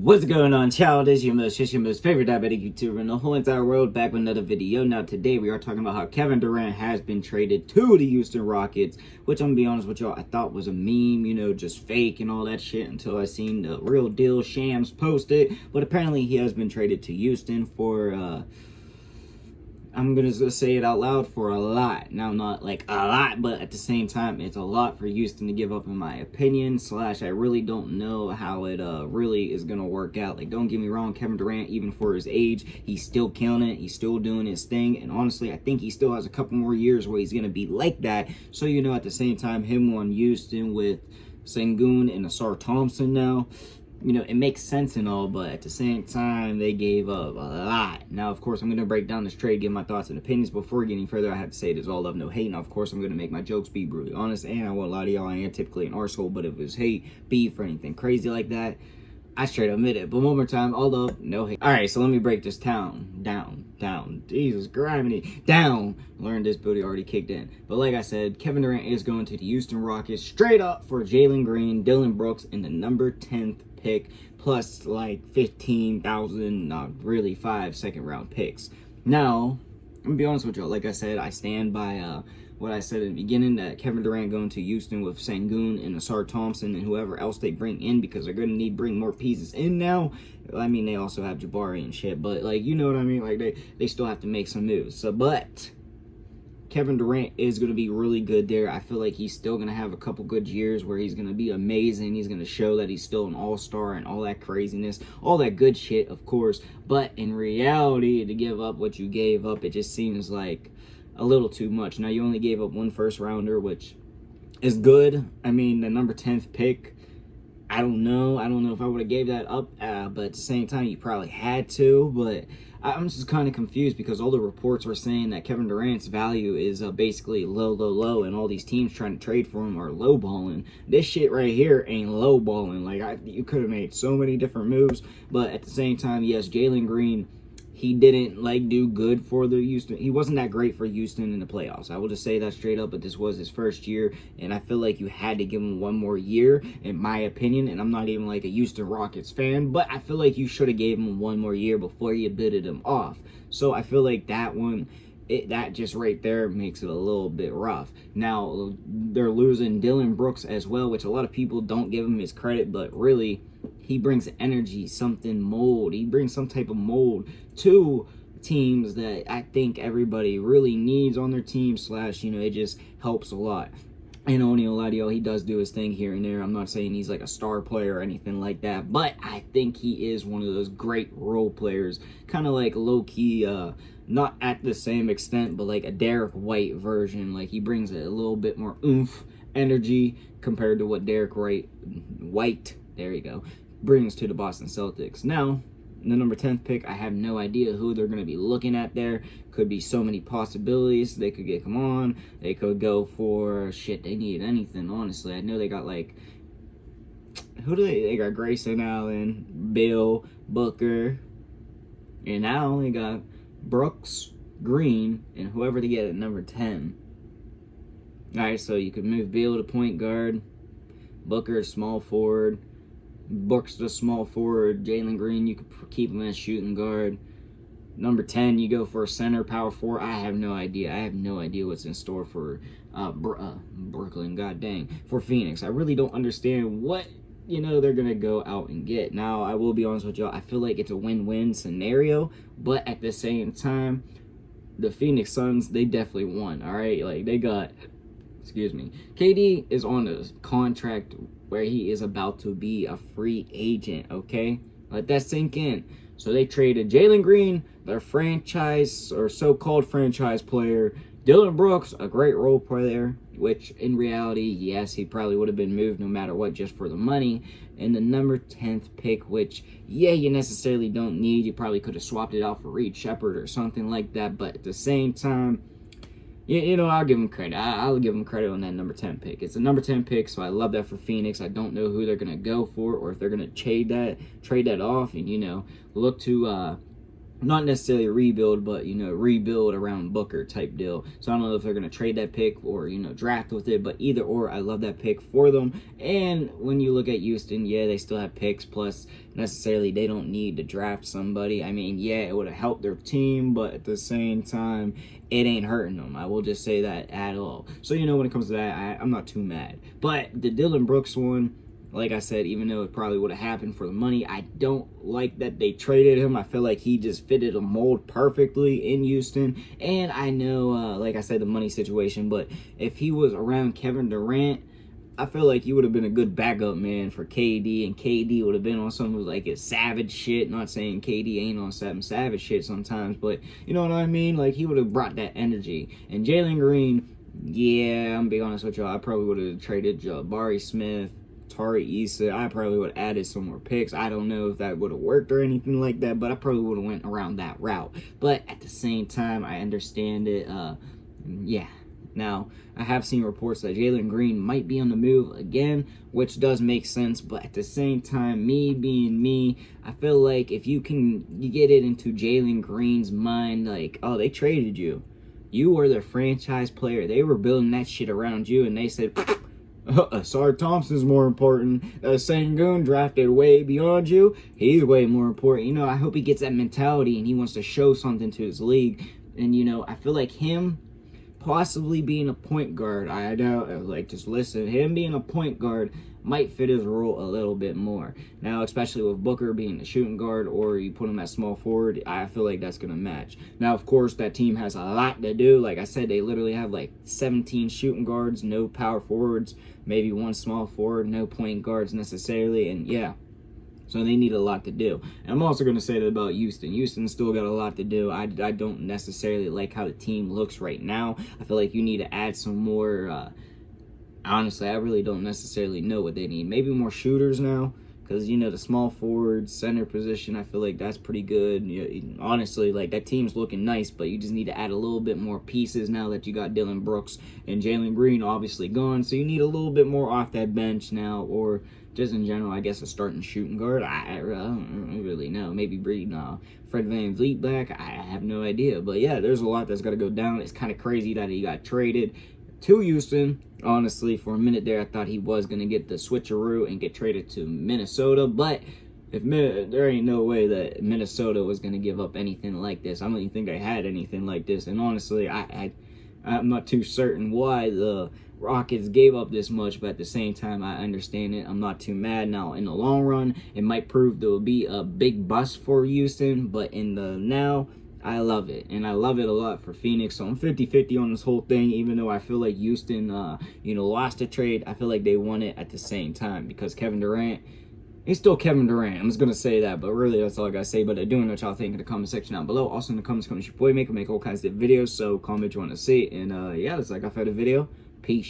What's going on, child? It's your most favorite diabetic YouTuber in the whole entire world, back with another video. Now today we are talking about how Kevin Durant has been traded to the Houston Rockets, which I'm gonna be honest with y'all, I thought was a meme, just fake and all that shit, until I seen the real deal Shams post it. But apparently he has been traded to Houston for I'm gonna say it out loud, for a lot. Now, not like a lot, but at the same time, it's a lot for Houston to give up, in my opinion. Slash, I really don't know how it really is gonna work out. Like, don't get me wrong, Kevin Durant, even for his age, he's still killing it. He's still doing his thing. And honestly, I think he still has a couple more years where he's gonna be like that. So, at the same time, him on Houston with Sengun and Asar Thompson now, it makes sense and all, but at the same time, they gave up a lot. Now, of course, I'm going to break down this trade, give my thoughts and opinions. Before getting further, I have to say it is all love, no hate. Now, of course, I'm going to make my jokes be brutally honest, and I won't lie to y'all, I am typically an arsehole, but if it was hate, beef, or anything crazy like that, I straight admit it. But one more time, all love, no hate. Alright, so let me break this down. Jesus, gravity. Down. Learned this booty already kicked in. But like I said, Kevin Durant is going to the Houston Rockets straight up for Jalen Green, Dillon Brooks, and the number 10th pick, plus like 15,000, not really 5 second-round picks. Now, I'm gonna be honest with y'all. Like I said, I stand by what I said in the beginning, that Kevin Durant going to Houston with Sengun and Asar Thompson and whoever else they bring in, because they're going to need to bring more pieces in now. I mean, they also have Jabari and shit, but like, you know what I mean? Like, they still have to make some moves. So, but Kevin Durant is going to be really good there. I feel like he's still going to have a couple good years where he's going to be amazing. He's going to show that he's still an all-star and all that craziness, all that good shit, of course. But in reality, to give up what you gave up, it just seems like a little too much. Now, you only gave up one first rounder, which is good. I mean, the number 10th pick, I don't know if I would have gave that up, but at the same time, you probably had to. But I'm just kind of confused, because all the reports were saying that Kevin Durant's value is basically low, and all these teams trying to trade for him are lowballing. This shit right here ain't lowballing. Like, you could have made so many different moves, but at the same time, yes, Jalen Green, he didn't do good for the Houston. He wasn't that great for Houston in the playoffs. I will just say that straight up, but this was his first year, and I feel like you had to give him one more year, in my opinion. And I'm not even like a Houston Rockets fan, but I feel like you should have gave him one more year before you bidded him off. So I feel like that one, that just right there makes it a little bit rough. Now, they're losing Dillon Brooks as well, which a lot of people don't give him his credit, but really, he brings energy, he brings some type of mold to teams that I think everybody really needs on their team, slash, it just helps a lot. And Oni Oladio, he does do his thing here and there. I'm not saying he's like a star player or anything like that, but I think he is one of those great role players, kind of like low-key, not at the same extent, but like a Derek White version. Like, he brings a little bit more oomph, energy, compared to what Derek White, there you go, brings to the Boston Celtics. Now, the number 10th pick, I have no idea who they're going to be looking at there. Could be so many possibilities. They could get, come on, they could go for, shit, they need anything, honestly. I know they got, like, who do they got Grayson Allen, Bill, Booker, and now they got Brooks, Green, and whoever they get at number 10. Alright, so you could move Bill to point guard, Booker to small forward, Brooks to small forward, Jalen Green, you could keep him as shooting guard. Number 10, you go for a center, power forward. I have no idea. I have no idea what's in store for Brooklyn, god dang, for Phoenix. I really don't understand what, they're going to go out and get. Now, I will be honest with y'all, I feel like it's a win-win scenario, but at the same time, the Phoenix Suns, they definitely won, all right? Like, they got, KD is on a contract where he is about to be a free agent, okay? Let that sink in. So they traded Jalen Green, their franchise or so-called franchise player, Dillon Brooks, a great role player, which in reality, yes, he probably would have been moved no matter what just for the money, and the number 10th pick, which, yeah, you necessarily don't need. You probably could have swapped it out for Reed Shepard or something like that, but at the same time, I'll give him credit. I'll give him credit on that number 10 pick. It's a number 10 pick, so I love that for Phoenix. I don't know who they're going to go for, or if they're going to trade that off and, look to, not necessarily rebuild, but rebuild around Booker type deal. So I don't know if they're gonna trade that pick or draft with it, but either or, I love that pick for them. And when you look at Houston, yeah, they still have picks, plus necessarily they don't need to draft somebody. I mean, yeah, it would have helped their team, but at the same time, it ain't hurting them. I will just say that at all. So when it comes to that, I'm not too mad. But the Dylan Brooks one, like I said, even though it probably would have happened for the money, I don't like that they traded him. I feel like he just fitted a mold perfectly in Houston. And I know, like I said, the money situation, but if he was around Kevin Durant, I feel like he would have been a good backup man for KD, and KD would have been on some like his savage shit. Not saying KD ain't on some savage shit sometimes, but you know what I mean? Like, he would have brought that energy. And Jalen Green, yeah, I'm gonna be honest with y'all, I probably would have traded Jabari Smith, Tari Issa. I probably would have added some more picks. I don't know if that would have worked or anything like that, but I probably would have went around that route. But at the same time, I understand it. Yeah. Now, I have seen reports that Jalen Green might be on the move again, which does make sense, but at the same time, me being me, I feel like if you get it into Jalen Green's mind, like, oh, they traded you. You were their franchise player. They were building that shit around you, and they said, Asar Thompson's more important. Sengun drafted way beyond you. He's way more important. I hope he gets that mentality and he wants to show something to his league. And, I feel like him possibly being a point guard, I doubt, like, just listen, him being a point guard might fit his role a little bit more. Now, especially with Booker being a shooting guard, or you put him at small forward, I feel like that's going to match. Now, of course, that team has a lot to do. Like I said, they literally have like 17 shooting guards, no power forwards, maybe one small forward, no point guards necessarily, and yeah. So they need a lot to do. And I'm also going to say that about Houston. Houston still got a lot to do. I don't necessarily like how the team looks right now. I feel like you need to add some more. Honestly, I really don't necessarily know what they need. Maybe more shooters now. Because, the small forward, center position, I feel like that's pretty good. Honestly, like, that team's looking nice, but you just need to add a little bit more pieces now that you got Dylan Brooks and Jalen Green obviously gone. So you need a little bit more off that bench now, or just in general, I guess, a starting shooting guard. I don't really know. Maybe bring Fred VanVleet back. I have no idea. But, yeah, there's a lot that's got to go down. It's kind of crazy that he got traded to Houston. Honestly, for a minute there, I thought he was going to get the switcheroo and get traded to Minnesota. But there ain't no way that Minnesota was going to give up anything like this. I don't even think they had anything like this. And honestly, I'm not too certain why the Rockets gave up this much, but at the same time, I understand it. I'm not too mad. Now, in the long run, it might prove to be a big bust for Houston, but in the now, I love it, and I love it a lot for Phoenix. So I'm 50-50 on this whole thing, even though I feel like Houston, lost the trade. I feel like they won it at the same time, because Kevin Durant, he's still Kevin Durant. I'm just going to say that, but really, that's all I got to say. But I do know what y'all think in the comment section down below. Also in the comments, your boy, make all kinds of videos, so comment what you want to see. And, yeah, that's like I've had a video. Peace.